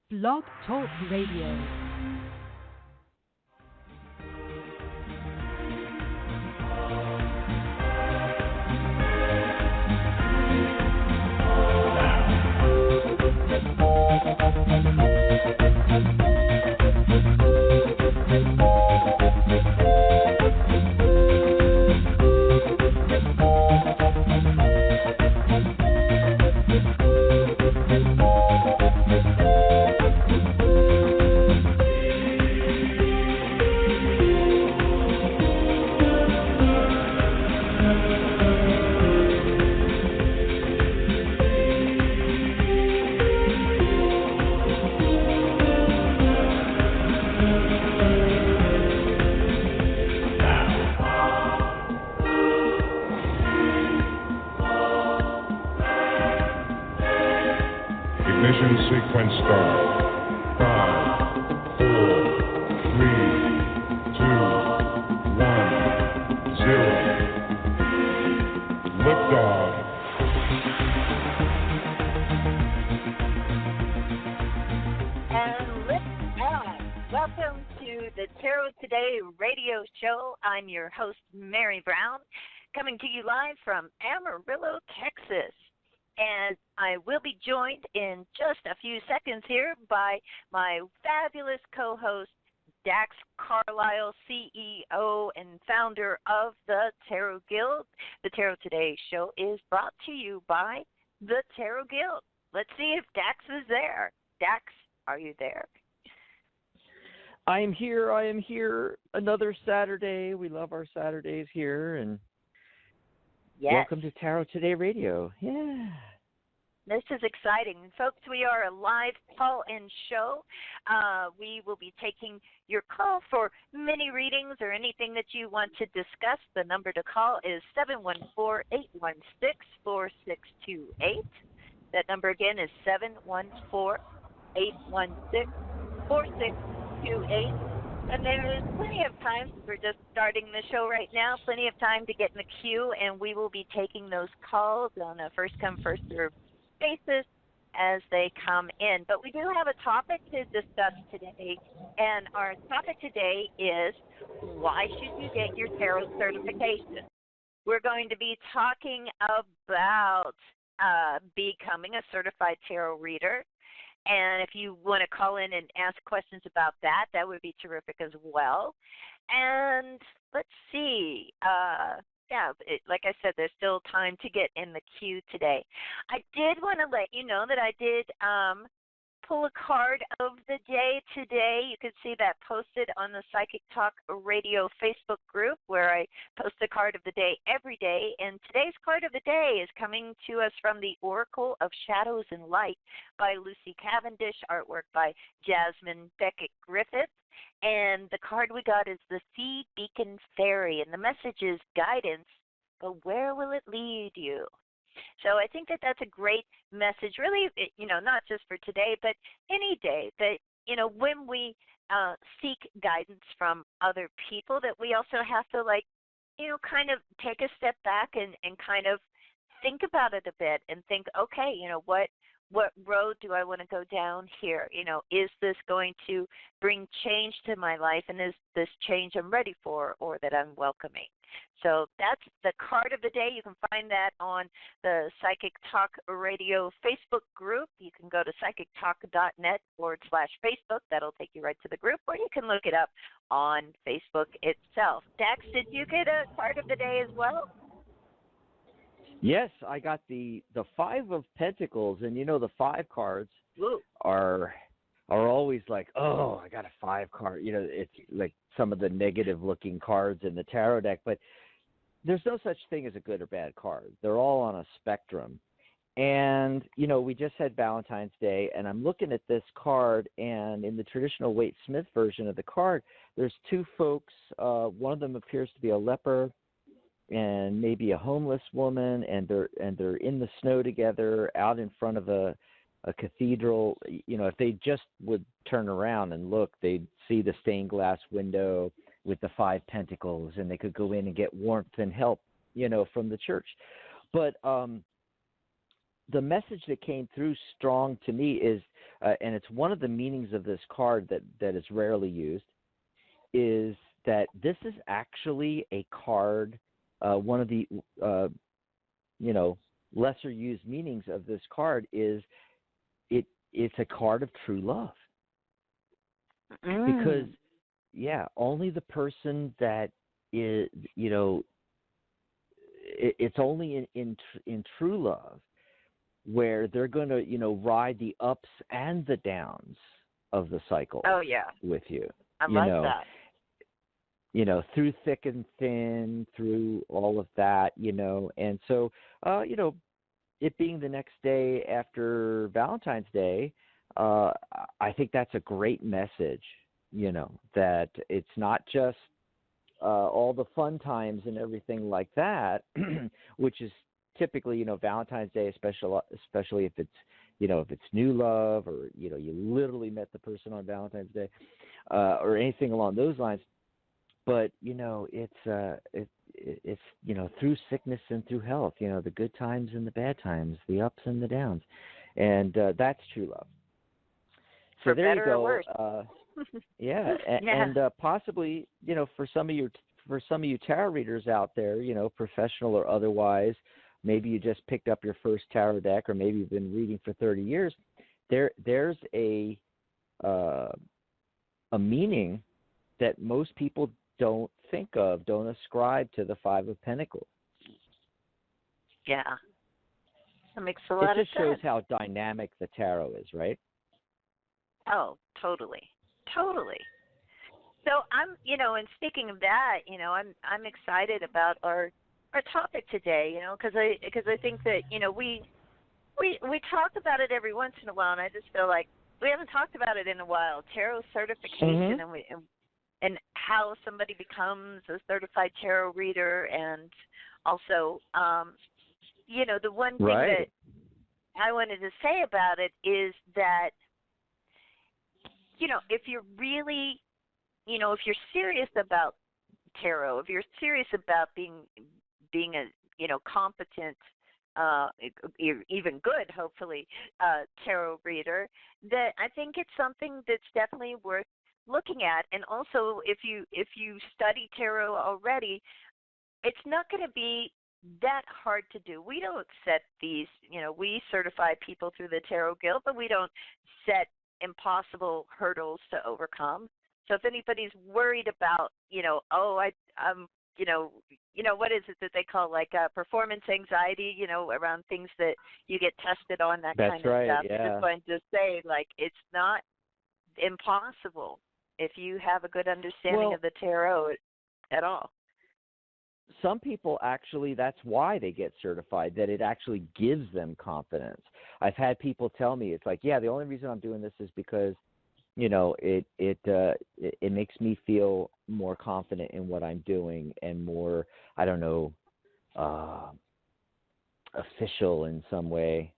Blog Talk Radio. Ignition sequence start. 5, 4, 3, 2, 1, 0. Liftoff. And lift off. Welcome to the Tarot Today radio show. I'm your host, Mary Brown, coming to you live from Amarillo, Texas. And I will be joined in just a few seconds here by my fabulous co-host, Dax Carlisle, CEO and founder of the Tarot Guild. The Tarot Today show is brought to you by the Tarot Guild. Let's see if Dax is there. Dax, are you there? I am here. Another Saturday. We love our Saturdays here, and Yes. welcome to Tarot Today Radio. Yeah. This is exciting. Folks, we are a live call-in show. We will be taking your call for mini readings or anything that you want to discuss. The number to call is 714-816-4628. That number again is 714-816-4628. And there is plenty of time. We're just starting the show right now. Plenty of time to get in the queue, and we will be taking those calls on a first-come, first-served basis as they come in. But we do have a topic to discuss today, and our topic today is why should you get your tarot certification? We're going to be talking about becoming a certified tarot reader. And if you want to call in and ask questions about that, that would be terrific as well. And let's see. Like I said, there's still time to get in the queue today. I did want to let you know that I did pull a card of the day today. You can see that posted on the Psychic Talk Radio Facebook group, where I post a card of the day every day. And today's card of the day is coming to us from the Oracle of Shadows and Light by Lucy Cavendish, artwork by Jasmine Beckett Griffith. And the card we got is the Sea Beacon Fairy, and the message is guidance, but where will it lead you? So I think that that's a great message, really, not just for today, but any day that, when we seek guidance from other people, that we also have to, kind of take a step back and kind of think about it a bit and think, okay, what road do I want to go down here? Is this going to bring change to my life, and is this change I'm ready for or that I'm welcoming? So that's the card of the day. You can find that on the Psychic Talk Radio Facebook group. You can go to psychictalk.net/Facebook. That'll take you right to the group, or you can look it up on Facebook itself. Dax, did you get a card of the day as well? Yes, I got the Five of Pentacles, and the 5 cards Ooh. are always like, oh, I got a 5 card. It's like some of the negative-looking cards in the tarot deck, but there's no such thing as a good or bad card. They're all on a spectrum. And, we just had Valentine's Day, and I'm looking at this card, and in the traditional Waite Smith version of the card, there's 2 folks. One of them appears to be a leper and maybe a homeless woman, and they're in the snow together out in front of a cathedral. If they just would turn around and look, they'd see the stained glass window with the 5 pentacles, and they could go in and get warmth and help, from the church. But the message that came through strong to me is and it's one of the meanings of this card that is rarely used, is that this is actually a card. One of the lesser used meanings of this card is it's a card of true love. Because only the person that is, it's only in true love where they're going to, ride the ups and the downs of the cycle. Oh yeah, with you. I love that. Through thick and thin, through all of that, and so, it being the next day after Valentine's Day, I think that's a great message, that it's not just all the fun times and everything like that, which is typically, Valentine's Day, especially if it's, if it's new love or, you literally met the person on Valentine's Day or anything along those lines. But, it's through sickness and through health, the good times and the bad times, the ups and the downs. And that's true love. So For there better you go. or worse. And possibly, for some of you tarot readers out there, professional or otherwise, maybe you just picked up your first tarot deck, or maybe you've been reading for 30 years. There's a meaning that most people don't think of, don't ascribe to the Five of Pentacles. Yeah, that makes a lot of sense. It just shows how dynamic the tarot is, right? Oh, totally. So I'm, and speaking of that, I'm excited about our topic today, because I think that we talk about it every once in a while, and I just feel like we haven't talked about it in a while. Tarot certification, and how somebody becomes a certified tarot reader, and also, the one thing that I wanted to say about it is that, if you're really, if you're serious about tarot, if you're serious about being a, competent, even good, hopefully, tarot reader, that I think it's something that's definitely worth looking at. And also, if you study tarot already, it's not going to be that hard to do. We don't set these, we certify people through the Tarot Guild, but we don't set impossible hurdles to overcome. So if anybody's worried about, I'm what is it that they call performance anxiety, around things that you get tested on, that That's kind of right, stuff. yeah. I just wanted to say, it's not impossible if you have a good understanding of the tarot at all. Some people actually, that's why they get certified, that it actually gives them confidence. I've had people tell me, it's like, the only reason I'm doing this is because, it makes me feel more confident in what I'm doing and more, I don't know, official in some way.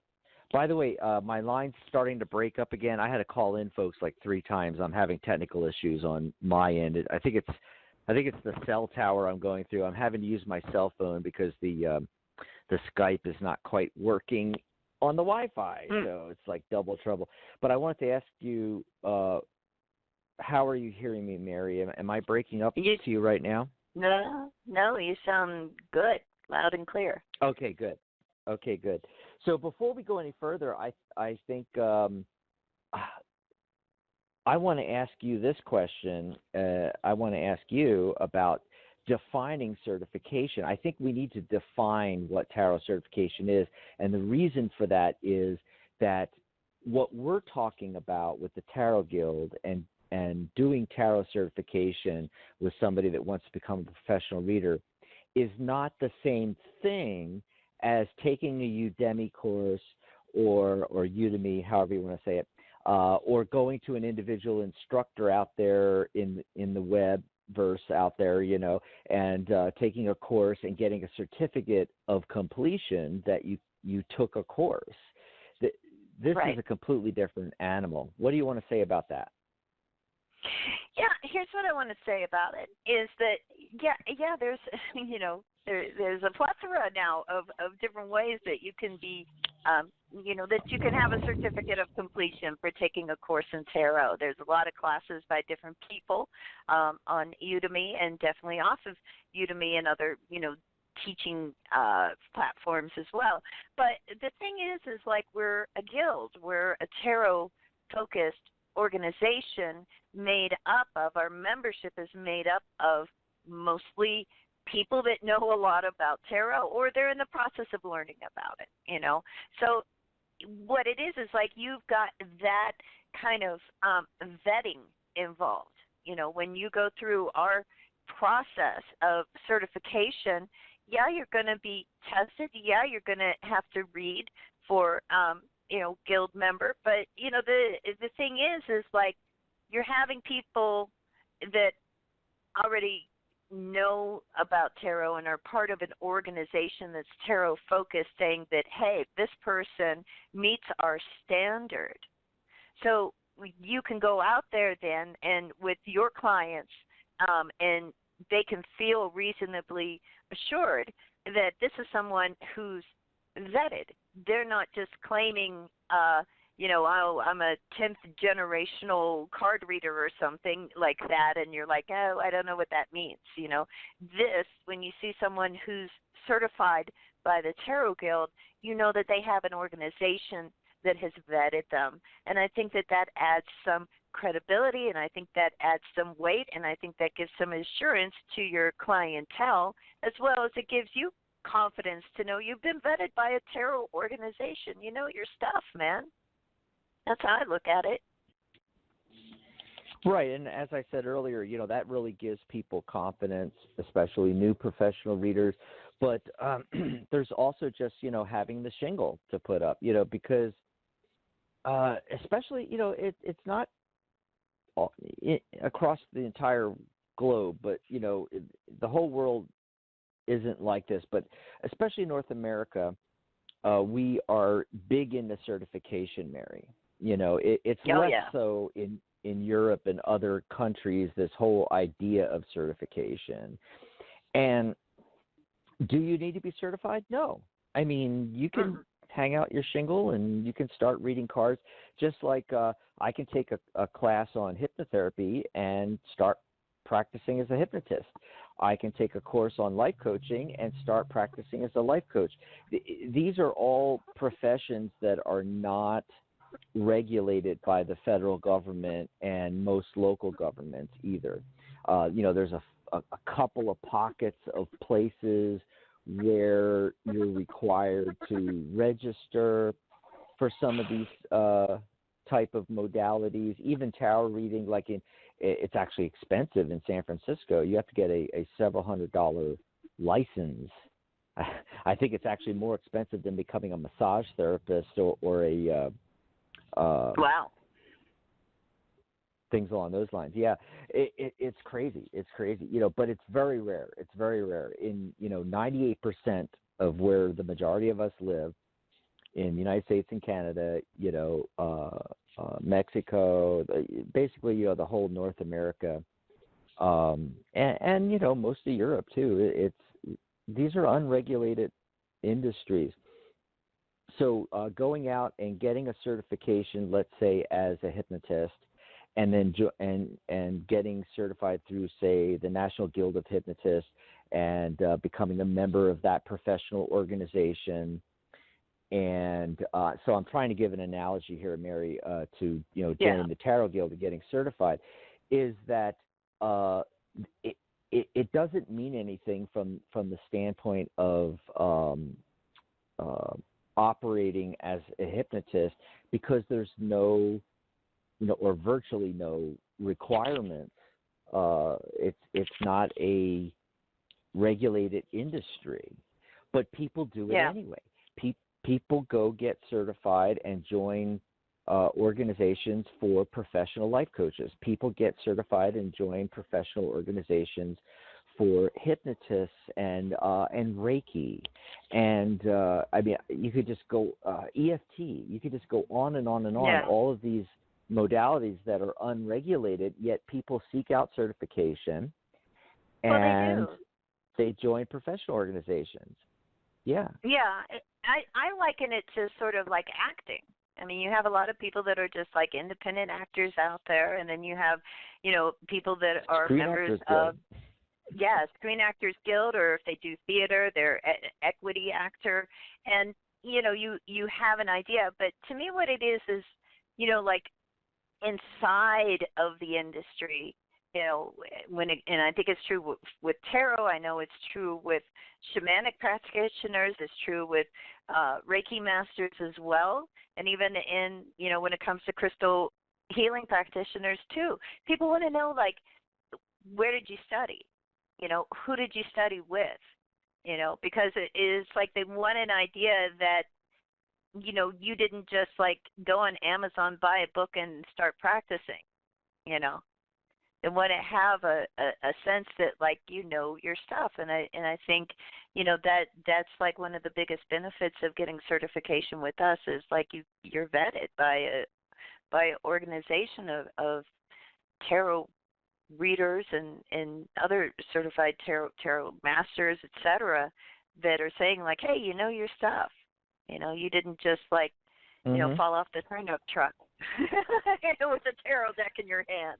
By the way, my line's starting to break up again. I had to call in folks 3 times. I'm having technical issues on my end. I think it's the cell tower I'm going through. I'm having to use my cell phone because the Skype is not quite working on the Wi-Fi, so it's double trouble. But I wanted to ask you, how are you hearing me, Mary? Am I breaking up to you right now? No, you sound good, loud and clear. Okay, good. So before we go any further, I think I want to ask you this question. I want to ask you about defining certification. I think we need to define what tarot certification is, and the reason for that is that what we're talking about with the Tarot Guild and doing tarot certification with somebody that wants to become a professional reader is not the same thing as taking a Udemy course or Udemy, however you want to say it, or going to an individual instructor out there in the web verse out there, and taking a course and getting a certificate of completion that you took a course. This is a completely different animal. What do you want to say about that? Yeah, here's what I want to say about it is that, there's, there's a plethora now of different ways that you can be, that you can have a certificate of completion for taking a course in tarot. There's a lot of classes by different people on Udemy, and definitely off of Udemy and other, teaching platforms as well. But the thing is like we're a guild. We're a tarot-focused organization made up of, our membership is made up of mostly people that know a lot about tarot, or they're in the process of learning about it, So what it is like you've got that kind of vetting involved. When you go through our process of certification, yeah, you're going to be tested. Yeah, you're going to have to read for, guild member. But, the thing is like you're having people that already know about tarot and are part of an organization that's tarot focused, saying that, hey, this person meets our standard. So you can go out there then and with your clients, and they can feel reasonably assured that this is someone who's vetted. They're not just claiming, oh, I'm a 10th generational card reader or something like that, and you're like, oh, I don't know what that means. This, when you see someone who's certified by the Tarot Guild, you know that they have an organization that has vetted them. And I think that adds some credibility, and I think that adds some weight, and I think that gives some assurance to your clientele, as well as it gives you confidence to know you've been vetted by a tarot organization. You know your stuff, man. That's how I look at it. Right, and as I said earlier, that really gives people confidence, especially new professional readers. But there's also just, having the shingle to put up, because especially, it's not across the entire globe, but, the whole world isn't like this. But especially North America, we are big into certification, Mary. It's less so in Europe and other countries, this whole idea of certification. And do you need to be certified? No. I mean, you can hang out your shingle and you can start reading cards, just like I can take a class on hypnotherapy and start practicing as a hypnotist. I can take a course on life coaching and start practicing as a life coach. These are all professions that are not regulated by the federal government and most local governments either. There's a couple of pockets of places where you're required to register for some of these type of modalities. Even tarot reading, it's actually expensive in San Francisco. You have to get a several $100 license. I think it's actually more expensive than becoming a massage therapist or a wow. Things along those lines. Yeah, it's crazy. It's crazy, but it's very rare. It's very rare. In, 98% of where the majority of us live in the United States and Canada, Mexico, basically, the whole North America, and most of Europe too. These are unregulated industries. So going out and getting a certification, let's say as a hypnotist, and then and getting certified through, say, the National Guild of Hypnotists, and becoming a member of that professional organization. And so I'm trying to give an analogy here, Mary, to joining the Tarot Guild and getting certified, is that it doesn't mean anything from the standpoint of operating as a hypnotist, because there's no, or virtually no requirements. It's not a regulated industry, but people do it anyway. People go get certified and join organizations for professional life coaches. People get certified and join professional organizations for hypnotists and Reiki, and you could just go EFT. You could just go on and on and on. Yeah. All of these modalities that are unregulated, yet people seek out certification. Well, and they do. they join professional organizations. Yeah. Yeah, I liken it to sort of like acting. I mean, you have a lot of people that are just like independent actors out there, and then you have, people that are Screen members Actors of, Guild. Screen Actors Guild, or if they do theater, they're equity actor, and you have an idea. But to me, what it is, like inside of the industry, and I think it's true with tarot. I know it's true with shamanic practitioners. It's true with Reiki masters as well, and even in when it comes to crystal healing practitioners too. People want to know, like, where did you study? Who did you study with? Because it is like they want an idea that you didn't just like go on Amazon, buy a book, and start practicing. They want to have a sense that like your stuff, and I think that's like one of the biggest benefits of getting certification with us is like you're vetted by an organization of tarot readers and other certified tarot masters, etc., that are saying like, hey, your stuff. You didn't just like fall off the turnip truck with a tarot deck in your hand.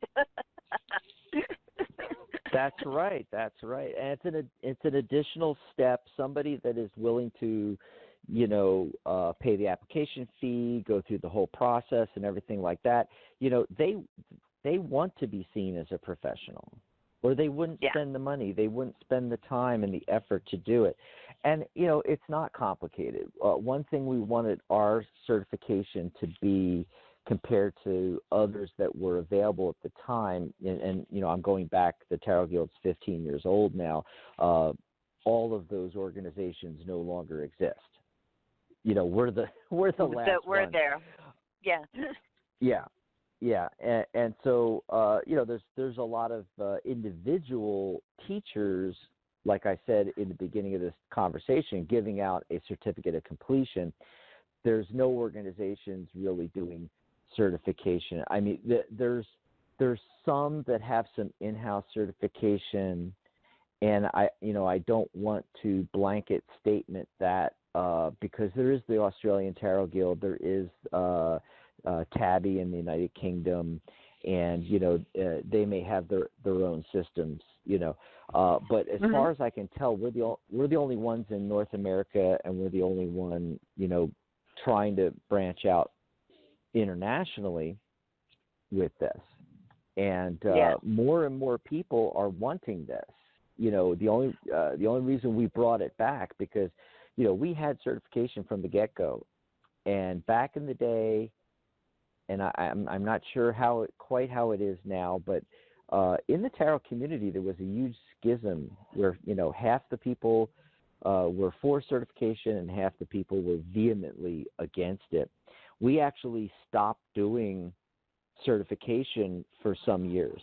That's right. And it's an additional step. Somebody that is willing to, pay the application fee, go through the whole process and everything like that. They want to be seen as a professional, or they wouldn't spend the money. They wouldn't spend the time and the effort to do it. And, it's not complicated. One thing we wanted our certification to be compared to others that were available at the time, and I'm going back, the Tarot Guild's 15 years old now, all of those organizations no longer exist. We're the last we're one. there. Yeah. Yeah, and so there's a lot of individual teachers, like I said in the beginning of this conversation, giving out a certificate of completion. There's no organizations really doing certification. I mean, there's some that have some in-house certification, and I don't want to blanket statement that because there is the Australian Tarot Guild, there is Tabby in the United Kingdom, and they may have their own systems, but as far as I can tell, we're the only ones in North America, and we're the only one trying to branch out internationally with this, and more and more people are wanting this. The only reason we brought it back, because we had certification from the get-go, and back in the day, and I'm not sure quite how it is now, but in the tarot community there was a huge schism where half the people were for certification and half the people were vehemently against it. We actually stopped doing certification for some years,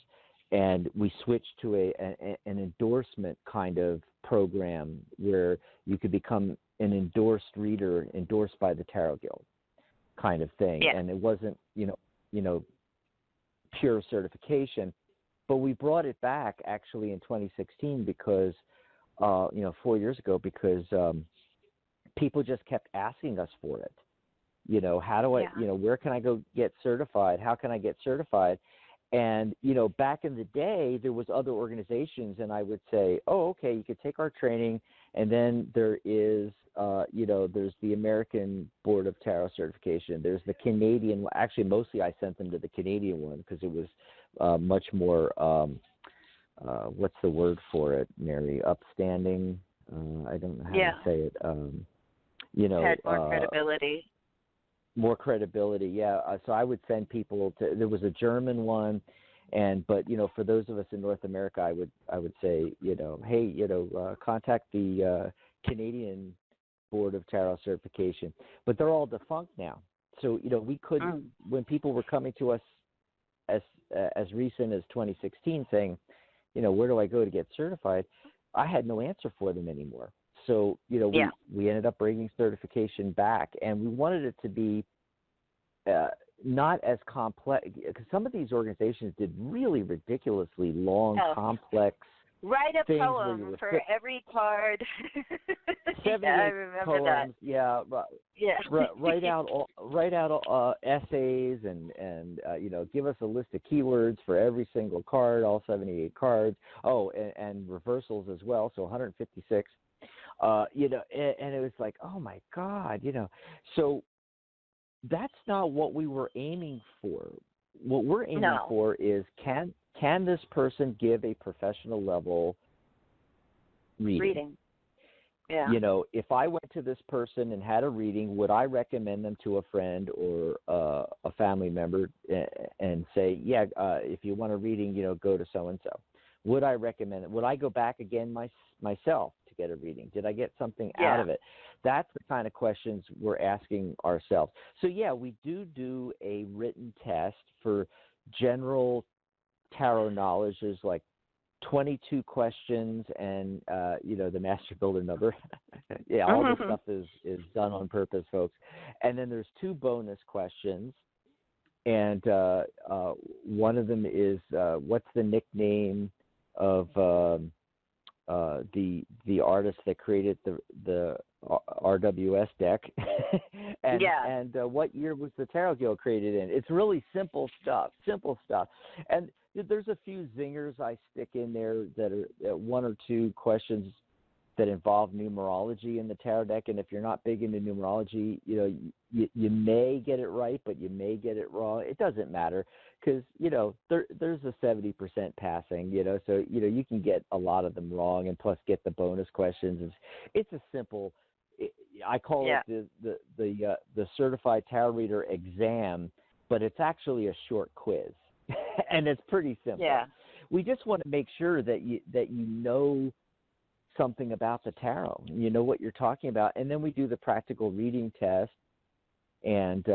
and we switched to an endorsement kind of program where you could become an endorsed reader, endorsed by the Tarot Guild kind of thing. Yeah. And it wasn't, pure certification, but we brought it back actually in 2016 because, 4 years ago, because people just kept asking us for it. How do I, where can I go get certified? How can I get certified? And, back in the day, there was other organizations, and I would say, oh, okay, you could take our training, and then there is, there's the American Board of Tarot Certification. There's the Canadian. Actually, mostly I sent them to the Canadian one because it was much more, what's the word for it, Mary? Upstanding? I don't know how to say it. Had more credibility. More credibility, yeah. So I would send people to. There was a German one, but for those of us in North America, I would say, hey, contact the Canadian Board of Tarot Certification. But they're all defunct now. So we couldn't. When people were coming to us as recent as 2016, saying, where do I go to get certified? I had no answer for them anymore. So, we ended up bringing certification back, and we wanted it to be not as complex, because some of these organizations did really ridiculously long, complex Write a things where you poem would for fit every card. 78 yeah, I remember poems. that. Yeah, Yeah. write out essays and give us a list of keywords for every single card, all 78 cards. Oh, and reversals as well, so 156. And it was like, oh my God, So that's not what we were aiming for. What we're aiming for is can this person give a professional level reading? Yeah. If I went to this person and had a reading, would I recommend them to a friend or a family member and say, if you want a reading, go to so-and-so? Would I recommend it? Would I go back again myself to get a reading? Did I get something out of it? That's the kind of questions we're asking ourselves. So, we do a written test for general tarot knowledge. There's like 22 questions and, the master builder number. All this stuff is done on purpose, folks. And then there's 2 bonus questions. And one of them is what's the nickname of the artist that created the RWS deck, and what year was the Tarot Guild created in? It's really simple stuff. And there's a few zingers I stick in there that are 1 or 2 questions that involve numerology in the tarot deck. And if you're not big into numerology, you may get it right, but you may get it wrong. It doesn't matter because, there's a 70% passing, so, you can get a lot of them wrong and plus get the bonus questions. It's a simple, I call it the Certified Tarot Reader exam, but it's actually a short quiz and it's pretty simple. Yeah. We just want to make sure that you know something about the tarot, you know what you're talking about, and then we do the practical reading test, and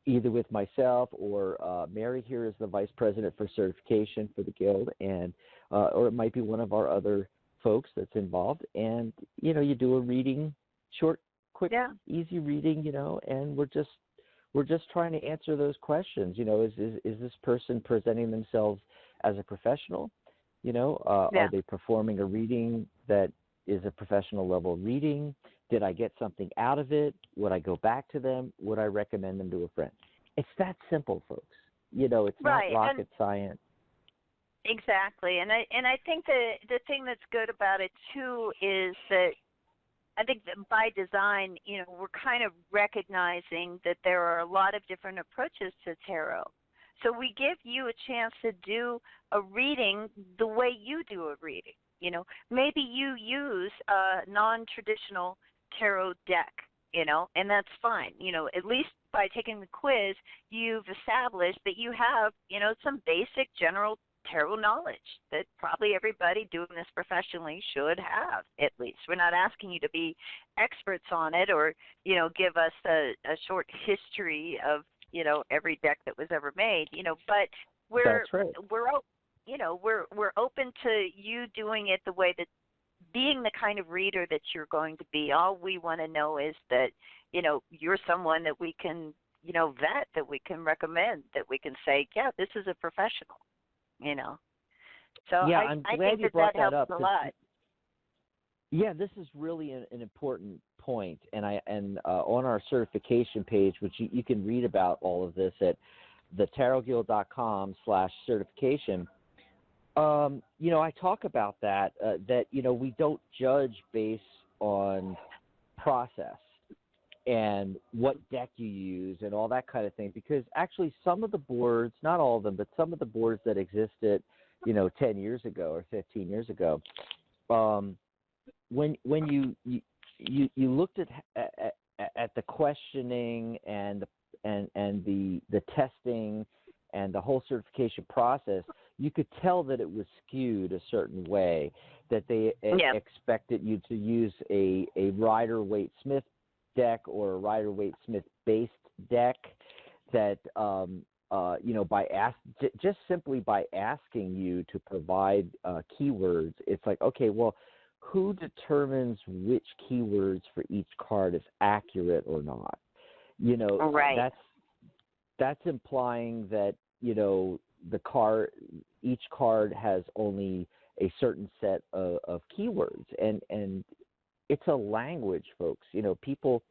either with myself or Mary here is the vice president for certification for the guild, and or it might be one of our other folks that's involved, and you do a reading, short, quick, easy reading, and we're just trying to answer those questions. Is this person presenting themselves as a professional? Are they performing a reading that is a professional level reading? Did I get something out of it? Would I go back to them? Would I recommend them to a friend? It's that simple, folks. It's not rocket science. Exactly. And I think the thing that's good about it too is that I think that by design, we're kind of recognizing that there are a lot of different approaches to tarot. So we give you a chance to do a reading the way you do a reading. Maybe you use a non-traditional tarot deck, and that's fine. At least by taking the quiz, you've established that you have, some basic general tarot knowledge that probably everybody doing this professionally should have, at least. We're not asking you to be experts on it or, give us a short history of, every deck that was ever made, but we're open to you doing it the way that being the kind of reader that you're going to be. All we want to know is that, you're someone that we can, vet, that we can recommend, that we can say, yeah, this is a professional, So I'm glad I think you brought that that helps up. a lot. Yeah, this is really an important point, and on our certification page, which you can read about all of this at thetarotguild.com/certification. I talk about that we don't judge based on process and what deck you use and all that kind of thing, because actually some of the boards, not all of them, but some of the boards that existed, 10 years ago or 15 years ago, when you looked at the questioning and the testing and the whole certification process, you could tell that it was skewed a certain way, that they expected you to use a Rider-Waite-Smith deck or a Rider-Waite-Smith based deck, that just simply by asking you to provide keywords, it's like, okay, well, who determines which keywords for each card is accurate or not? Right. That's implying that each card has only a certain set of keywords, and it's a language, folks. People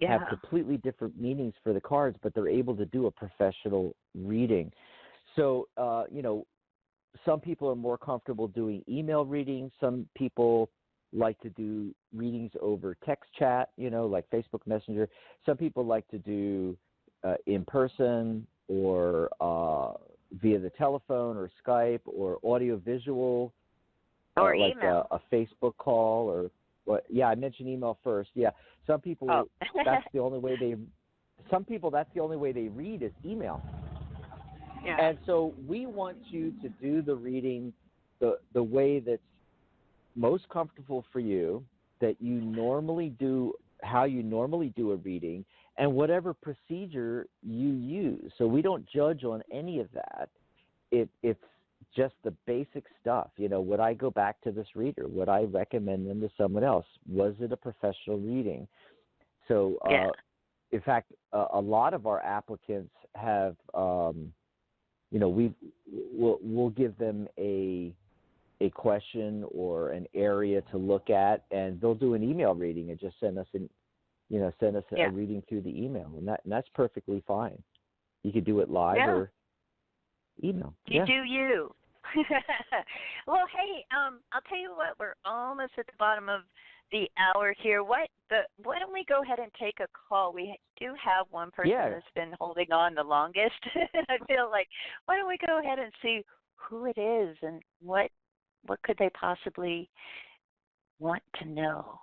have completely different meanings for the cards, but they're able to do a professional reading. So, some people are more comfortable doing email readings. Some people like to do readings over text chat, like Facebook Messenger. Some people like to do in person or via the telephone or Skype or audio visual, or like email. A Facebook call or what? Yeah, I mentioned email first. Yeah, some people that's the only way they. Some people that's the only way they read is email. Yeah. And so we want you to do the reading the way that's most comfortable for you, that you normally do, how you normally do a reading, and whatever procedure you use. So we don't judge on any of that. It's just the basic stuff. Would I go back to this reader? Would I recommend them to someone else? Was it a professional reading? So, in fact, a lot of our applicants have, we'll give them a question or an area to look at, and they'll do an email reading and just send us a reading through the email, and that's perfectly fine. You could do it live or email. You do you. Well, hey, I'll tell you what, we're almost at the bottom of the hour here. Why don't we go ahead and take a call? We do have one person that's been holding on the longest. I feel like, why don't we go ahead and see who it is and what could they possibly want to know?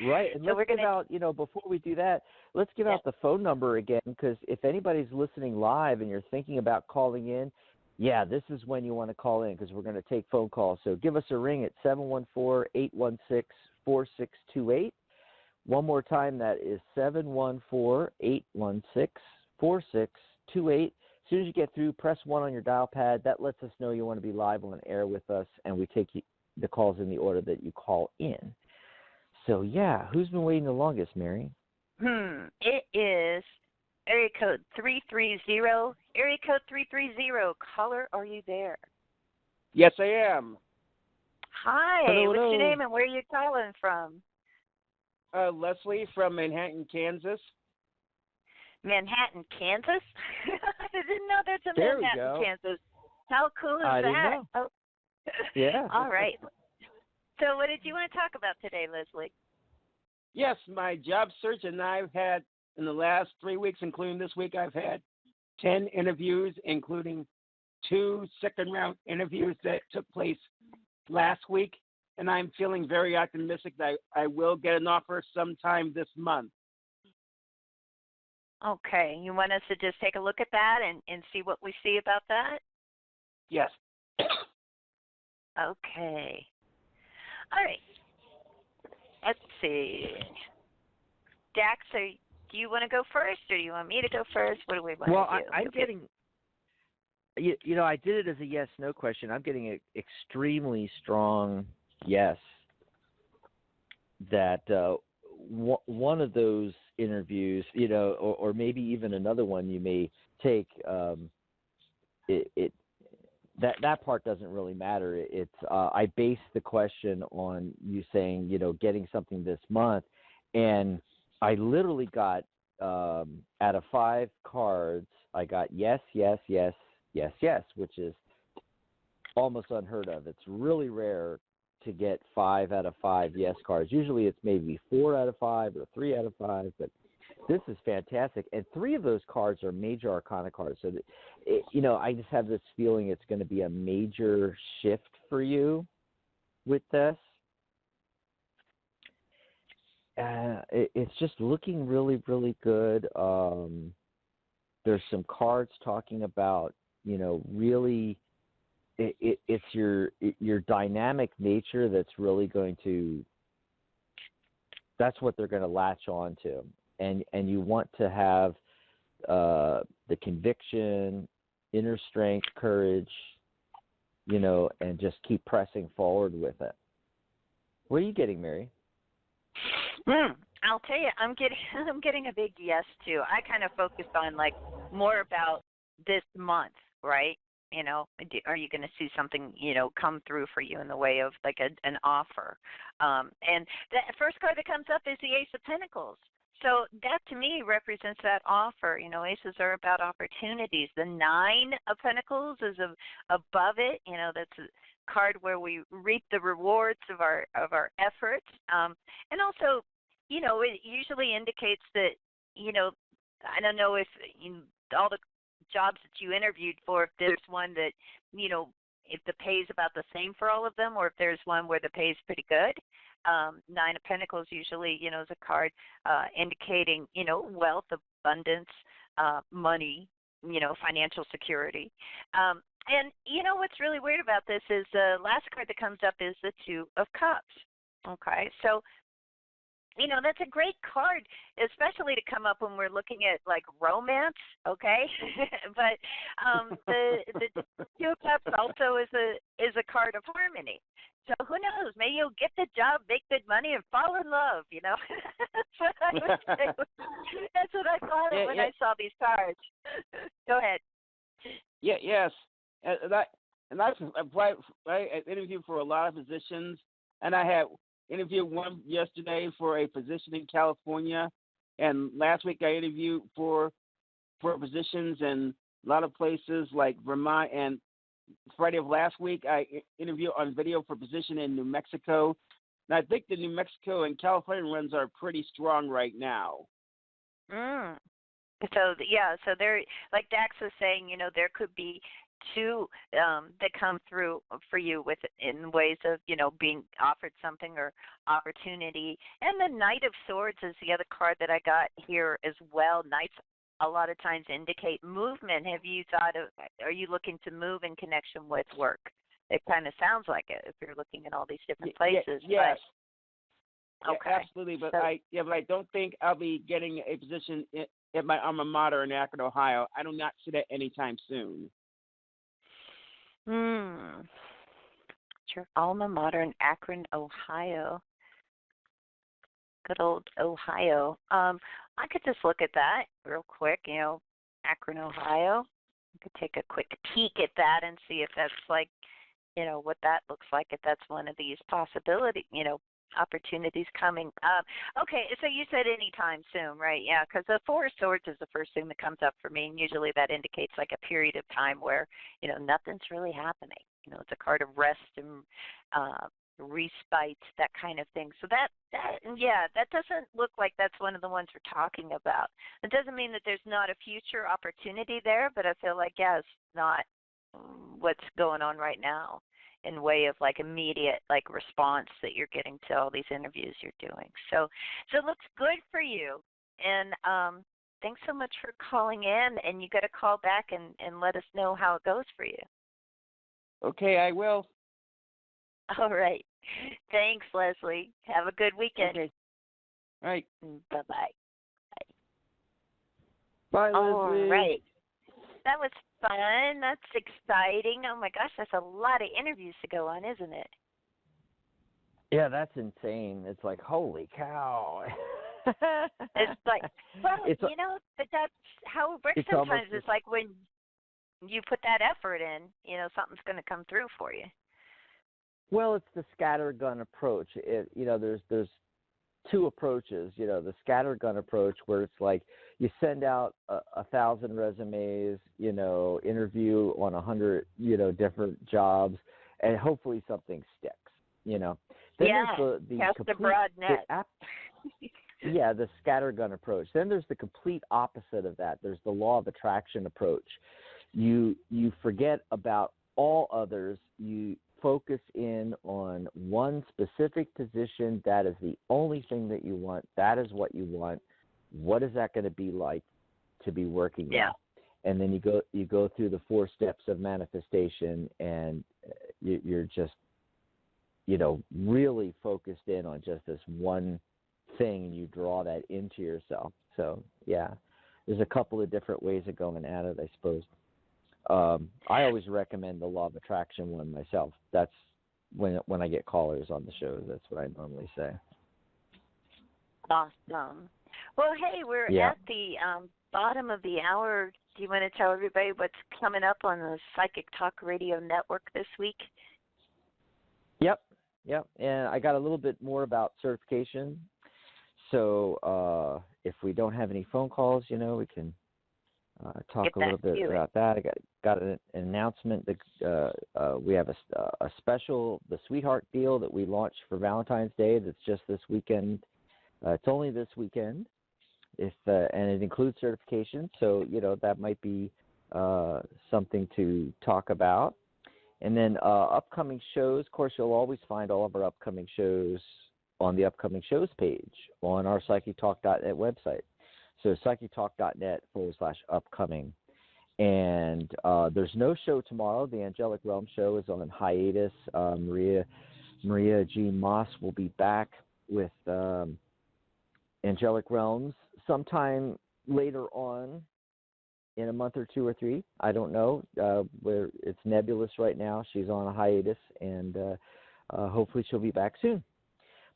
Right, and so let's give out, before we do that, let's give out the phone number again, because if anybody's listening live and you're thinking about calling in, this is when you want to call in, because we're going to take phone calls. So give us a ring at 714-816-4628. One more time, that is 714-816-4628. As soon as you get through, press 1 on your dial pad. That lets us know you want to be live on air with us, and we take the calls in the order that you call in. So, who's been waiting the longest, Mary? It is area code 330. Area code 330. Caller, are you there? Yes, I am. Hi. Hello, what's hello. your name and where are you calling from? Leslie from Manhattan, Kansas. Manhattan, Kansas? I didn't know there's a There Manhattan, Kansas. How cool is I that? didn't know. Oh. Yeah. All right. So what did you want to talk about today, Leslie? Yes, my job search, and I've had, in the last 3 weeks, including this week, I've had 10 interviews, including 2 second-round interviews that took place last week, and I'm feeling very optimistic that I will get an offer sometime this month. Okay. You want us to just take a look at that and see what we see about that? Yes. Okay. All right. Let's see. Dax, do you want to go first, or do you want me to go first? What do we want to do? Well, I'm getting, I did it as a yes/no question. I'm getting an extremely strong yes that one of those interviews, or maybe even another one you may take, that part doesn't really matter. It's I base the question on you saying, getting something this month, and I literally got out of 5 cards, I got yes, yes, yes, yes, yes, which is almost unheard of. It's really rare to get 5 out of 5 yes cards. Usually it's maybe 4 out of 5 or 3 out of 5, but this is fantastic. And 3 of those cards are major arcana cards. So, I just have this feeling it's going to be a major shift for you with this. It's just looking really, really good. There's some cards talking about, really, it's your dynamic nature that's really going to, that's what they're going to latch on to. And you want to have the conviction, inner strength, courage, and just keep pressing forward with it. What are you getting, Mary? I'll tell you, I'm getting a big yes too. I kind of focused on more about this month, right? Are you going to see something, come through for you in the way of like an offer? And the first card that comes up is the Ace of Pentacles. So that to me represents that offer. Aces are about opportunities. The Nine of Pentacles is above it. That's a card where we reap the rewards of our efforts. And also, it usually indicates that, I don't know if all the jobs that you interviewed for, if there's one that, if the pay is about the same for all of them, or if there's one where the pay is pretty good. Nine of Pentacles usually, is a card indicating, wealth, abundance, money, financial security. And what's really weird about this is the last card that comes up is the Two of Cups. Okay, so that's a great card, especially to come up when we're looking at like romance. Okay, but the Two of Cups also is a card of harmony. So who knows? Maybe you'll get the job, make good money, and fall in love. That's what I would say. That's what I thought of when I saw these cards. Go ahead. Yeah. Yes. And I've interviewed for a lot of positions, and I had interviewed one yesterday for a position in California, and last week I interviewed for positions in a lot of places like Vermont, and Friday of last week I interviewed on video for a position in New Mexico. And I think the New Mexico and California runs are pretty strong right now. So there, like Dax was saying, there could be two that come through for you in ways of being offered something or opportunity. And the Knight of Swords is the other card that I got here as well. Knights a lot of times indicate movement. Have you are you looking to move in connection with work? It kind of sounds like it if you're looking at all these different places. Yes. Okay. Yeah, absolutely, but I don't think I'll be getting a position at my alma mater in Akron, Ohio. I do not see that anytime soon. Your alma mater in Akron, Ohio. Good old Ohio. I could just look at that real quick. Akron, Ohio. I could take a quick peek at that and see if that's like, what that looks like. If that's one of these possibilities, opportunities coming up. Okay, so you said anytime soon, right? Yeah, because the Four of Swords is the first thing that comes up for me, and usually that indicates like a period of time where, nothing's really happening. It's a card of rest and respite, that kind of thing. So that doesn't look like that's one of the ones we're talking about. It doesn't mean that there's not a future opportunity there, but I feel like, it's not what's going on right now in way of like immediate like response that you're getting to all these interviews you're doing. So it looks good for you. And thanks so much for calling in, and you got to call back and let us know how it goes for you. Okay, I will. All right. Thanks, Leslie. Have a good weekend. Okay. All right. Bye-bye. Bye, Leslie. All right. That was fun. That's exciting. Oh, my gosh, that's a lot of interviews to go on, isn't it? Yeah, that's insane. It's like, holy cow. It's like, but that's how it works sometimes. It's like when you put that effort in, something's going to come through for you. Well, it's the scattergun approach. There's two approaches. The scattergun approach where it's like you send out 1,000 resumes, interview on 100, different jobs, and hopefully something sticks. Then cast a broad net. The scattergun approach. Then there's the complete opposite of that. There's the law of attraction approach. You forget about all others. You focus in on one specific position. That is the only thing that you want. That is what you want. What is that going to be like to be working on? And then you go through the 4 steps of manifestation, and you're just really focused in on just this one thing, and you draw that into yourself. So there's a couple of different ways of going at it, I suppose. I always recommend the law of attraction one myself. That's when I get callers on the show. That's what I normally say. Awesome. Well, hey, we're at the bottom of the hour do you want to tell everybody what's coming up on the Psychic Talk Radio Network this week? Yep. And I got a little bit more about certification. So if we don't have any phone calls, we can talk a little bit about that. I got an announcement that we have a special, the Sweetheart deal that we launched for Valentine's Day. That's just this weekend. It's only this weekend, and it includes certification. So that might be something to talk about. And then upcoming shows. Of course, you'll always find all of our upcoming shows on the upcoming shows page on our psychictalk.net website. So psychictalk.net/upcoming. And there's no show tomorrow. The Angelic Realm show is on hiatus. Maria G. Moss will be back with Angelic Realms sometime later on in a month or two or three. I don't know. Where it's nebulous right now. She's on a hiatus, and hopefully she'll be back soon.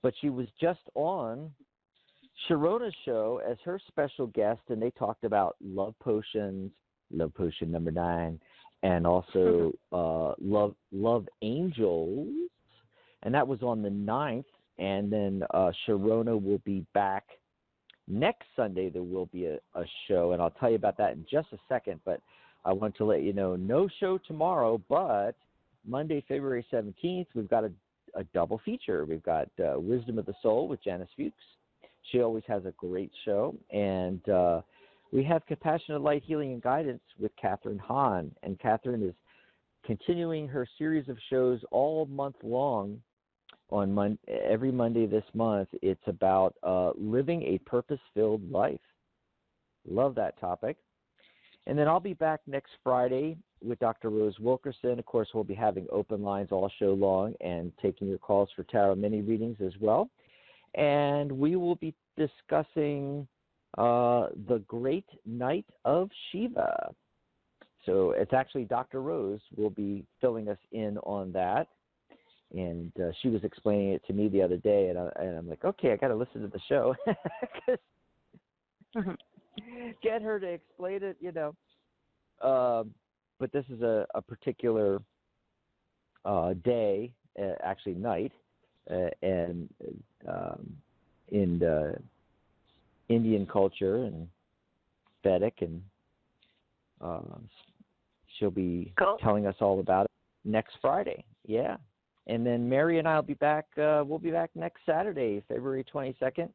But she was just on Sharona's show as her special guest, and they talked about love potions, love potion number 9, and also love angels, and that was on the 9th. And then Sharona will be back next Sunday. There will be a show, and I'll tell you about that in just a second. But I want to let you know, no show tomorrow, but Monday, February 17th, we've got a double feature. We've got Wisdom of the Soul with Janice Fuchs. She always has a great show. And we have Compassionate Light, Healing, and Guidance with Catherine Hahn. And Catherine is continuing her series of shows all month long. On every Monday this month, it's about living a purpose-filled life. Love that topic. And then I'll be back next Friday with Dr. Rose Wilkerson. Of course, we'll be having open lines all show long and taking your calls for tarot mini readings as well. And we will be discussing the Great Night of Shiva. So it's actually Dr. Rose will be filling us in on that. And she was explaining it to me the other day, and I'm like, okay, I got to listen to the show. Get her to explain it, But this is a particular day, actually night, and in the Indian culture and Vedic, and she'll be telling us all about it next Friday. Yeah. And then Mary and I will be back. We'll be back next Saturday, February 22nd.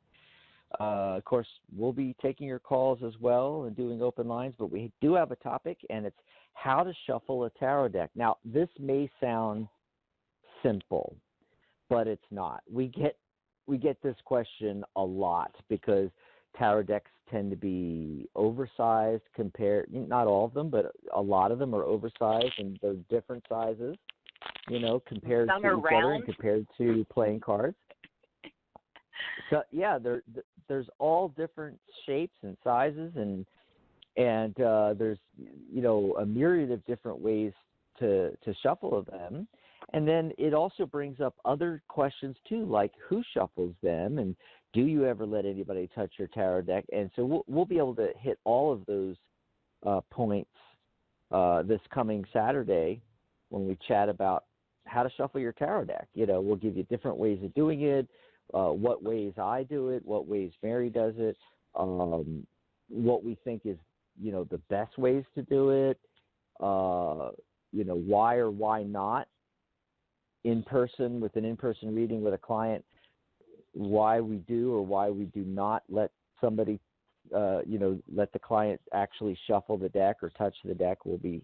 Of course, we'll be taking your calls as well and doing open lines, but we do have a topic, and it's how to shuffle a tarot deck. Now, this may sound simple, but it's not. We get this question a lot because tarot decks tend to be oversized not all of them, but a lot of them are oversized, and they're different sizes. Compared to each other and compared to playing cards. So yeah, there's all different shapes and sizes, and there's a myriad of different ways to shuffle them. And then it also brings up other questions too, like who shuffles them, and do you ever let anybody touch your tarot deck? And so we'll be able to hit all of those points this coming Saturday when we chat about how to shuffle your tarot deck. We'll give you different ways of doing it, what ways I do it, what ways Mary does it, what we think is, the best ways to do it, why or why not in person with an in-person reading with a client, why we do or why we do not let somebody, let the client actually shuffle the deck or touch the deck. We'll be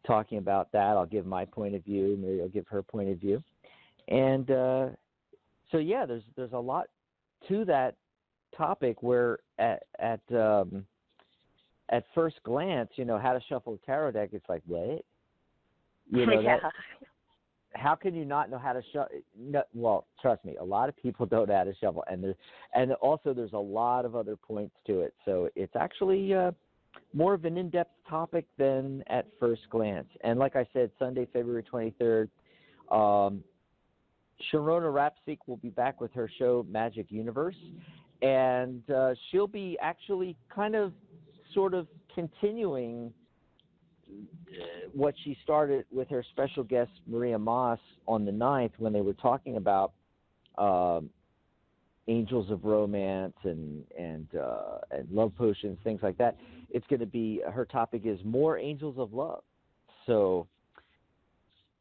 talking about that. I'll give my point of view. Mary will give her point of view. And so, yeah, there's a lot to that topic where at first glance, how to shuffle a tarot deck, it's like, what? How can you not know how to shuffle? No, well, trust me, a lot of people don't know how to shuffle. And also there's a lot of other points to it. So it's actually more of an in-depth topic than at first glance. And like I said, Sunday, February 23rd, Sharona Rapseek will be back with her show Magic Universe, and she'll be actually sort of continuing what she started with her special guest Maria Moss on the 9th when they were talking about angels of romance and love potions, things like that. It's going to be, her topic is more angels of love. So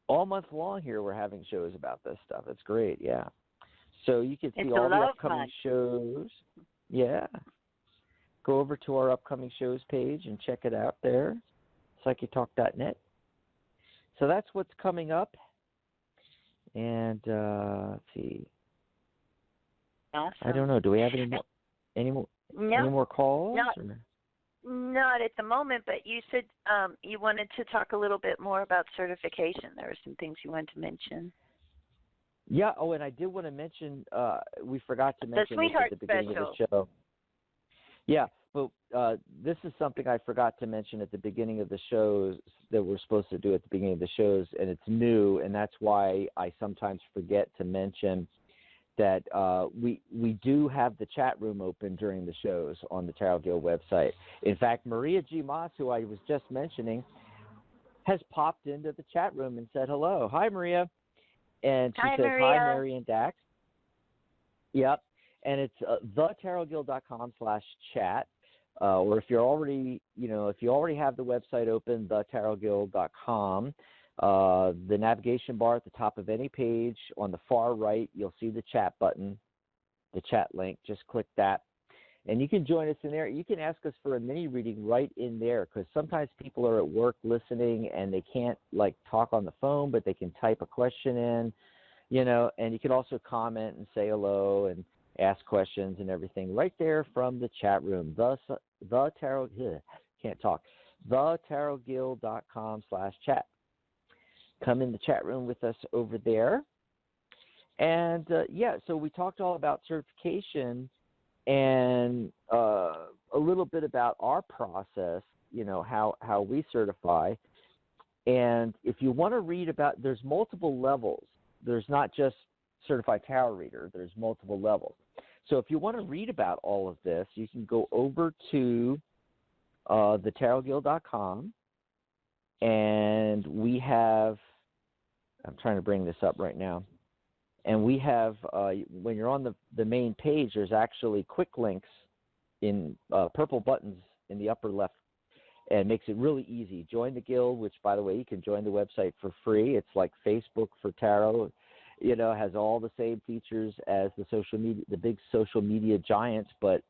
all month long here we're having shows about this stuff. It's great, yeah. So you can see all the upcoming shows. Yeah. Go over to our upcoming shows page and check it out there, psychitalk.net. So that's what's coming up. And let's see. Awesome. I don't know. Do we have any more calls? Not at the moment, but you said you wanted to talk a little bit more about certification. There were some things you wanted to mention. Yeah. Oh, and I did want to mention, we forgot to mention this at the beginning of the show. Yeah, but this is something I forgot to mention at the beginning of the shows that we're supposed to do at the beginning of the shows, and it's new, and that's why I sometimes forget to mention that we do have the chat room open during the shows on the Tarot Guild website. In fact, Maria G. Moss, who I was just mentioning, has popped into the chat room and said hello. Hi, Maria. And she says, Maria. Hi, Mary and Dax. Yep. And it's thetarotguild.com/chat. Or if you're already, if you already have the website open, thetarotguild.com, the navigation bar at the top of any page on the far right, you'll see the chat button, the chat link. Just click that. And you can join us in there. You can ask us for a mini reading right in there, because sometimes people are at work listening and they can't talk on the phone, but they can type a question in, and you can also comment and say hello and ask questions and everything right there from the chat room. thetarotguild.com/chat. Come in the chat room with us over there. And so we talked all about certification and a little bit about our process, how we certify. And if you want to read about, there's multiple levels. There's not just certified tarot reader. There's multiple levels. So if you want to read about all of this, you can go over to thetarotguild.com, and we have, I'm trying to bring this up right now, and we have, when you're on the main page, there's actually quick links in purple buttons in the upper left, and makes it really easy. Join the guild, which, by the way, you can join the website for free. It's like Facebook for tarot. Has all the same features as the social media, the big social media giants, but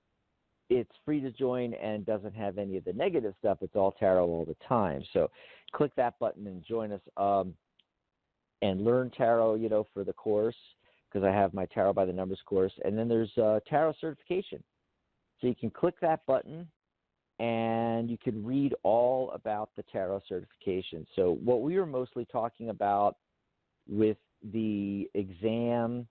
it's free to join and doesn't have any of the negative stuff. It's all tarot all the time. So click that button and join us and learn tarot, for the course, because I have my Tarot by the Numbers course. And then there's tarot certification. So you can click that button and you can read all about the tarot certification. So what we were mostly talking about with the exam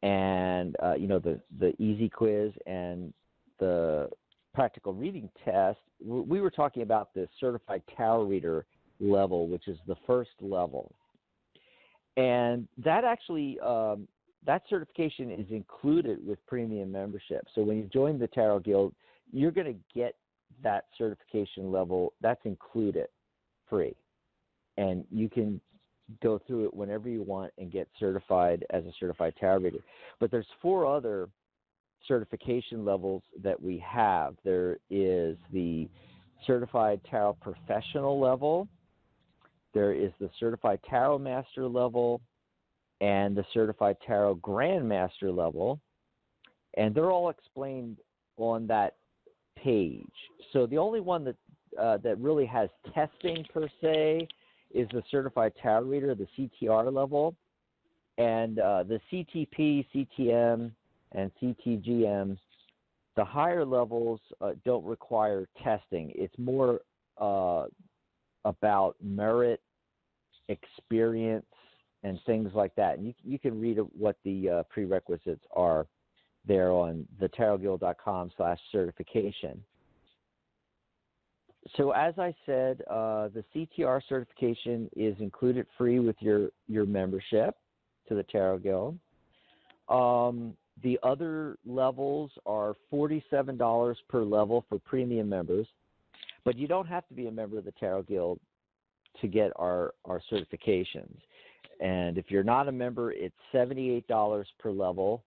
and the easy quiz and the practical reading test, we were talking about the certified tarot reader level, which is the first level, and that actually that certification is included with premium membership. So when you join the Tarot Guild, you're going to get that certification level. That's included free, and you can go through it whenever you want and get certified as a certified tarot reader. But there's 4 other certification levels that we have. There is the certified tarot professional level, there is the certified tarot master level, and the certified tarot grandmaster level, and they're all explained on that page. So the only one that really has testing per se is the certified tarot reader, the CTR level, and the CTP, CTM, and CTGM. The higher levels don't require testing. It's more about merit, experience, and things like that. And you can read what the prerequisites are there on thetarotguild.com/certification. So as I said, the CTR certification is included free with your membership to the Tarot Guild. The other levels are $47 per level for premium members. But you don't have to be a member of the Tarot Guild to get our certifications. And if you're not a member, it's $78 per level.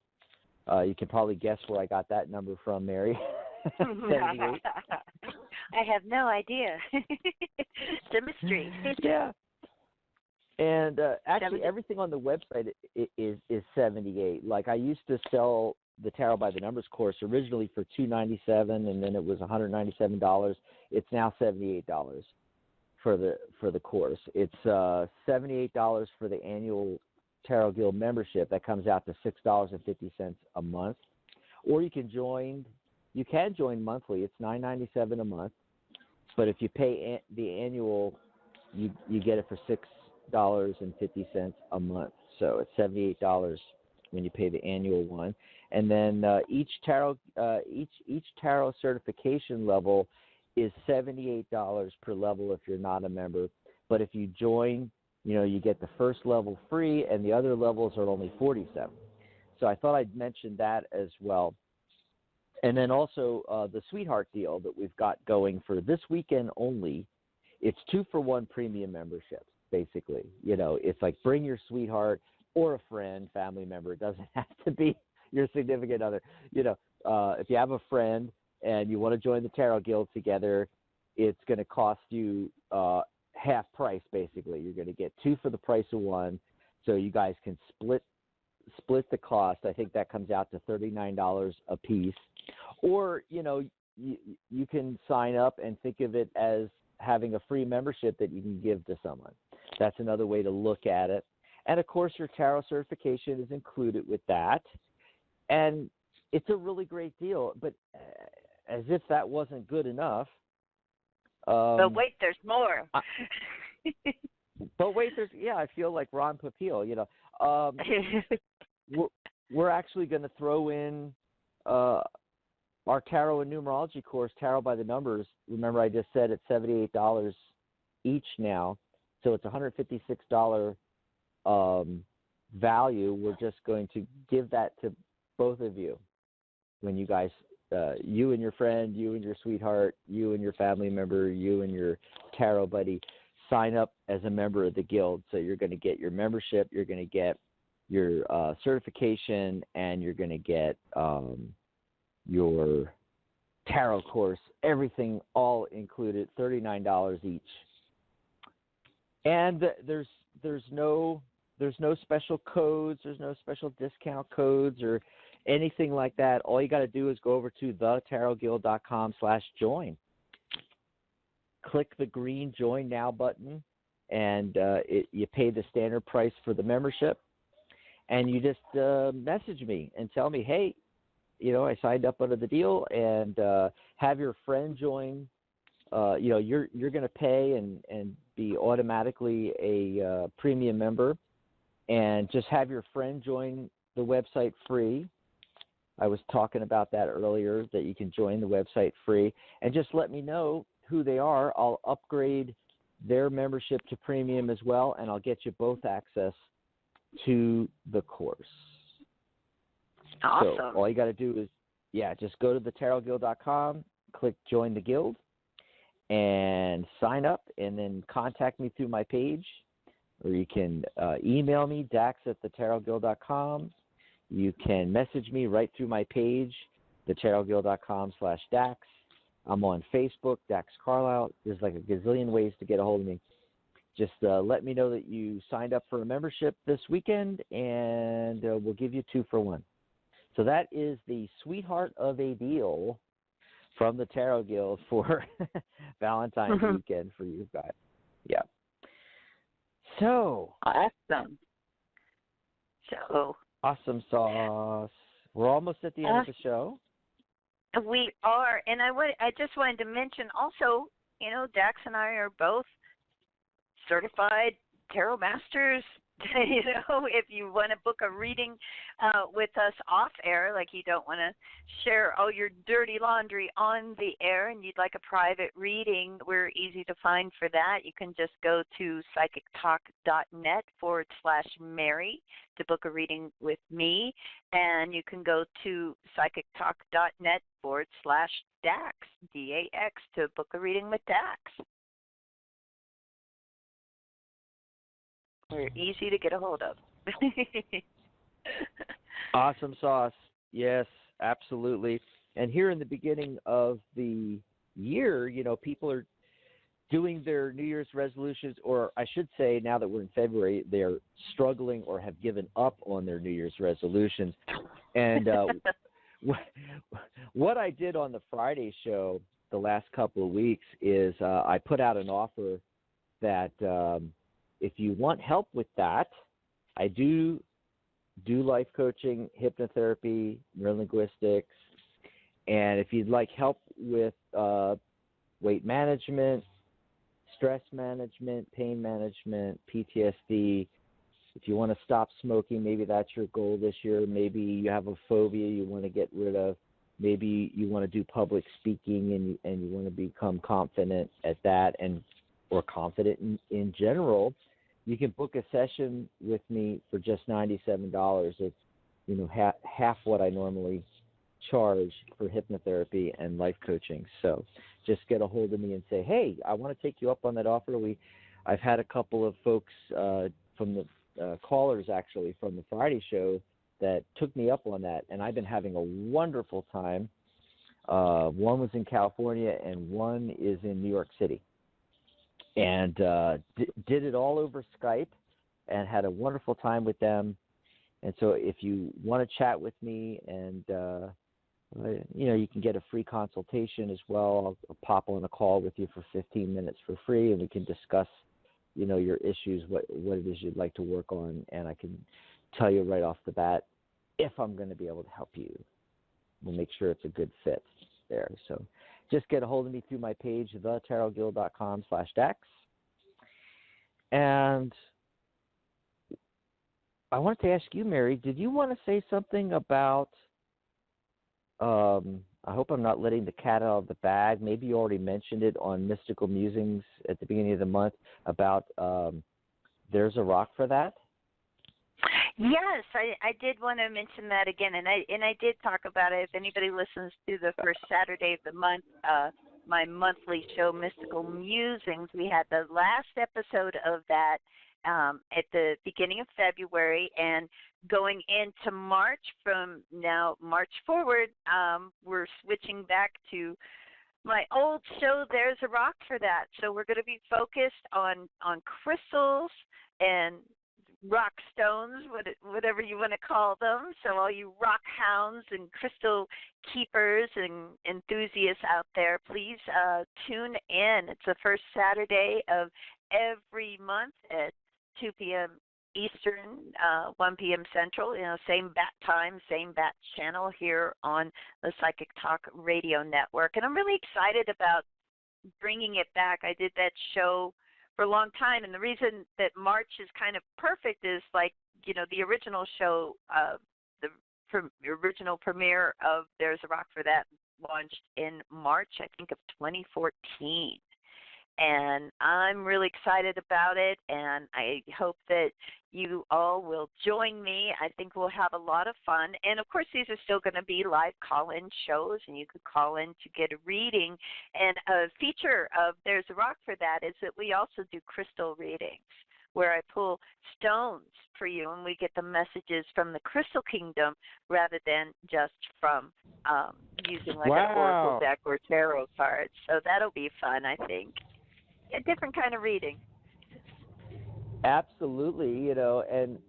You can probably guess where I got that number from, Mary. 78. I have no idea. It's a mystery. Yeah. And actually, everything on the website is 78. Like, I used to sell the Tarot by the Numbers course originally for $297, and then it was $197. It's now $78 for the course. It's $78 for the annual Tarot Guild membership. That comes out to $6.50 a month. Or you can join. You can join monthly. It's $9.97 a month. But if you pay the annual, you get it for $6.50 a month. So it's $78 when you pay the annual one. And then each tarot certification level is $78 per level if you're not a member. But if you join, you get the first level free, and the other levels are only $47. So I thought I'd mention that as well. And then also the Sweetheart deal that we've got going for this weekend only. It's 2-for-1 premium memberships, basically. It's like bring your sweetheart or a friend, family member. It doesn't have to be your significant other. If you have a friend and you want to join the Tarot Guild together, it's going to cost you half price, basically. You're going to get 2 for the price of 1, so you guys can split the cost. I think that comes out to $39 a piece. Or, you can sign up and think of it as having a free membership that you can give to someone. That's another way to look at it. And, of course, your tarot certification is included with that. And it's a really great deal. But as if that wasn't good enough. But wait, there's more. But wait, I feel like Ron Popeil, we're actually going to throw in our Tarot and Numerology course, Tarot by the Numbers. Remember, I just said it's $78 each now. So it's $156 value. We're just going to give that to both of you when you guys, you and your friend, you and your sweetheart, you and your family member, you and your tarot buddy, sign up as a member of the guild. So you're going to get your membership, you're going to get your certification, and you're going to get your tarot course, everything all included, $39 each. And there's no special codes, there's no special discount codes or anything like that. All you got to do is go over to thetarotguild.com/join. Click the green Join Now button, and you pay the standard price for the membership. And you just message me and tell me, hey, I signed up under the deal, and have your friend join. You're going to pay and be automatically a premium member, and just have your friend join the website free. I was talking about that earlier, that you can join the website free, and just let me know who they are. I'll upgrade their membership to premium as well, and I'll get you both access to the course. Awesome. So all you got to do is, just go to thetarotguild.com, click Join the Guild, and sign up, and then contact me through my page, or you can email me, dax@thetarotguild.com. You can message me right through my page, thetarotguild.com/Dax. I'm on Facebook, Dax Carlisle. There's like a gazillion ways to get a hold of me. Just let me know that you signed up for a membership this weekend, and we'll give you 2-for-1. So that is the sweetheart of a deal from the Tarot Guild for Valentine's weekend for you guys. Yeah. So. Awesome. So. Awesome sauce. We're almost at the end of the show. We are, and I just wanted to mention also, Dax and I are both certified tarot masters. If you want to book a reading with us off air, like you don't want to share all your dirty laundry on the air and you'd like a private reading, we're easy to find for that. You can just go to psychictalk.net/Mary to book a reading with me, and you can go to psychictalk.net/Dax Dax, DAX, to book a reading with Dax. We're easy to get a hold of. Awesome sauce. Yes, absolutely. And here in the beginning of the year, people are doing their New Year's resolutions, or I should say now that we're in February, they're struggling or have given up on their New Year's resolutions. And what I did on the Friday show the last couple of weeks is I put out an offer that if you want help with that, I do life coaching, hypnotherapy, neurolinguistics, and if you'd like help with weight management, stress management, pain management, PTSD, if you want to stop smoking, maybe that's your goal this year. Maybe you have a phobia you want to get rid of. Maybe you want to do public speaking and you want to become confident at that or confident in general. You can book a session with me for just $97. It's half what I normally charge for hypnotherapy and life coaching. So just get a hold of me and say, hey, I want to take you up on that offer. I've had a couple of folks from the callers actually from the Friday show that took me up on that, and I've been having a wonderful time. One was in California and one is in New York City. And did it all over Skype and had a wonderful time with them. And so if you want to chat with me and, you can get a free consultation as well. I'll pop on a call with you for 15 minutes for free, and we can discuss, your issues, what it is you'd like to work on. And I can tell you right off the bat if I'm going to be able to help you. We'll make sure it's a good fit there. So just get a hold of me through my page, thetarotgill.com/Dax. And I wanted to ask you, Mary, did you want to say something about, I hope I'm not letting the cat out of the bag. Maybe you already mentioned it on Mystical Musings at the beginning of the month about There's a Rock for That? Yes, I did want to mention that again, and I did talk about it. If anybody listens to the first Saturday of the month, my monthly show, Mystical Musings, we had the last episode of that at the beginning of February, and going into March, from now March forward, we're switching back to my old show, There's a Rock for That. So we're going to be focused on crystals and rock stones, whatever you want to call them. So all you rock hounds and crystal keepers and enthusiasts out there, please tune in. It's the first Saturday of every month at 2 p.m. Eastern, 1 p.m. Central, same bat time, same bat channel here on the Psychic Talk Radio Network. And I'm really excited about bringing it back. I did that show for a long time, and the reason that March is kind of perfect is the original show, the original premiere of There's a Rock for That launched in March, I think, of 2014. And I'm really excited about it, and I hope that you all will join me. I think we'll have a lot of fun. And, of course, these are still going to be live call-in shows, and you could call in to get a reading. And a feature of There's a Rock for That is that we also do crystal readings, where I pull stones for you, and we get the messages from the Crystal Kingdom rather than just from using an oracle deck or tarot cards. So that'll be fun, I think. A different kind of reading. Absolutely, and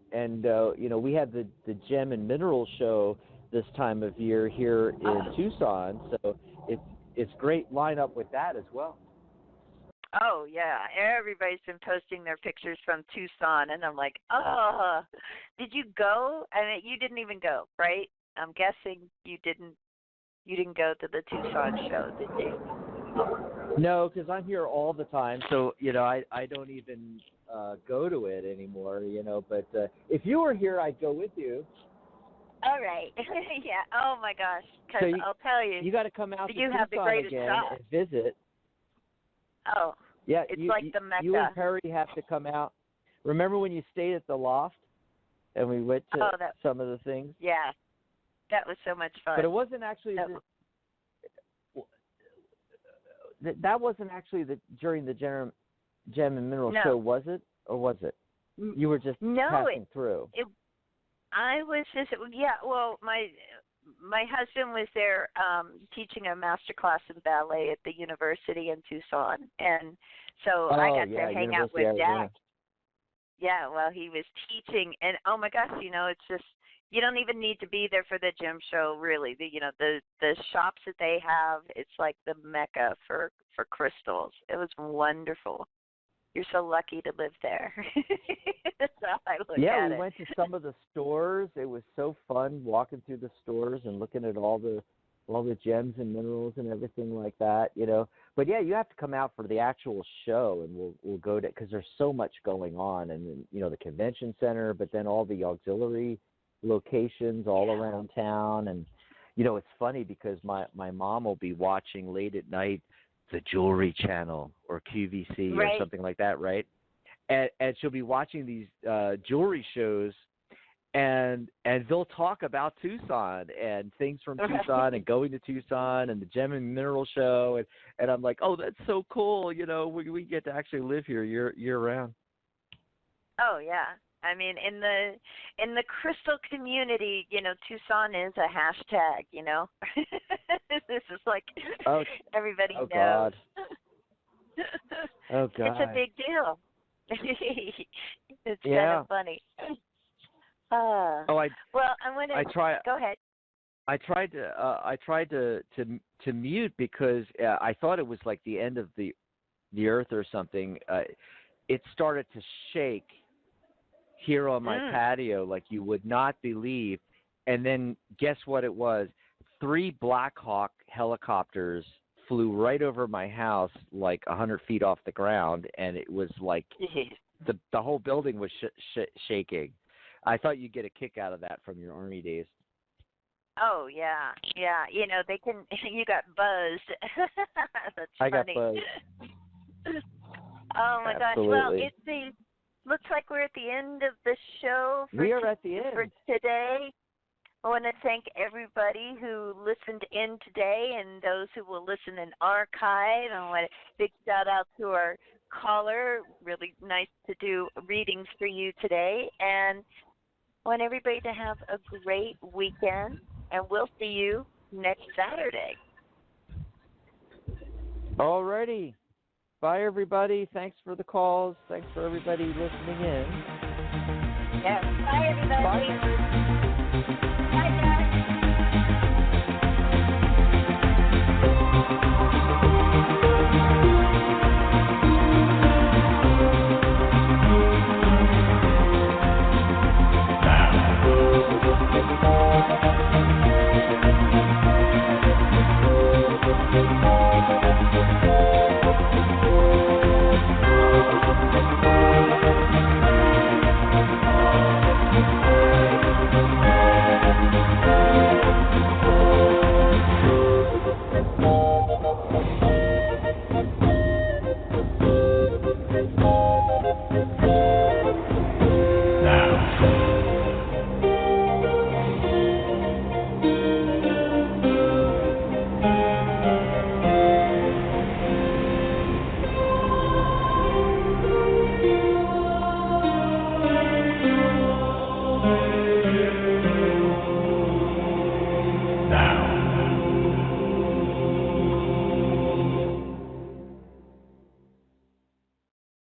we had the Gem and Mineral show this time of year here in Tucson, so it's great lineup with that as well. Oh yeah, everybody's been posting their pictures from Tucson, and I'm like, did you go? I mean, you didn't even go, right? I'm guessing you didn't go to the Tucson show, did you? No, because I'm here all the time, so I don't even go to it anymore. But if you were here, I'd go with you. All right. Yeah. Oh my gosh. Because I'll tell you, you got to come out to you have the Tucson greatest again shot. and visit. Oh. Yeah. It's like the Mecca. You and Perry have to come out. Remember when you stayed at the Loft and we went to some of the things? Yeah. That was so much fun. But it wasn't actually. that wasn't actually during the Gem and Mineral show, was it? Or was it? You were just passing through. I was just, well, my husband was there teaching a master class in ballet at the university in Tucson, and so I got to hang out with Jack. Yeah, well, he was teaching, and oh my gosh, it's just, you don't even need to be there for the gem show, really. The shops that they have, it's like the mecca for crystals. It was wonderful. You're so lucky to live there. That's how I look at it. Yeah, we went to some of the stores. It was so fun walking through the stores and looking at all the gems and minerals and everything like that, But yeah, you have to come out for the actual show, and we'll go to, because there's so much going on, and the convention center, but then all the auxiliary locations all around town. And it's funny because my mom will be watching late at night the Jewelry Channel or QVC or something like that, right? And she'll be watching these jewelry shows, and they'll talk about Tucson and things from Tucson and going to Tucson and the Gem and Mineral Show, and I'm like, oh, that's so cool, we get to actually live here year round. Oh yeah. I mean, in the crystal community, Tucson is a hashtag, This is like everybody knows. God. Oh, God. It's a big deal. It's kind of funny. Well, I'm going to go ahead. I tried to mute because I thought it was like the end of the earth or something. It started to shake here on my patio like you would not believe. And then guess what it was? 3 Black Hawk helicopters flew right over my house like 100 feet off the ground, and it was like the whole building was shaking. I thought you'd get a kick out of that from your Army days. Oh, yeah. They can. You got buzzed. That's funny. I got buzzed. Oh, my Absolutely. gosh. Well, looks like we're at the end of the show we are at the end for today. I want to thank everybody who listened in today and those who will listen in archive. I want a big shout out to our caller. Really nice to do readings for you today. And I want everybody to have a great weekend, and we'll see you next Saturday. All righty. Bye, everybody. Thanks for the calls. Thanks for everybody listening in. Yes. Bye, everybody. Bye. Bye.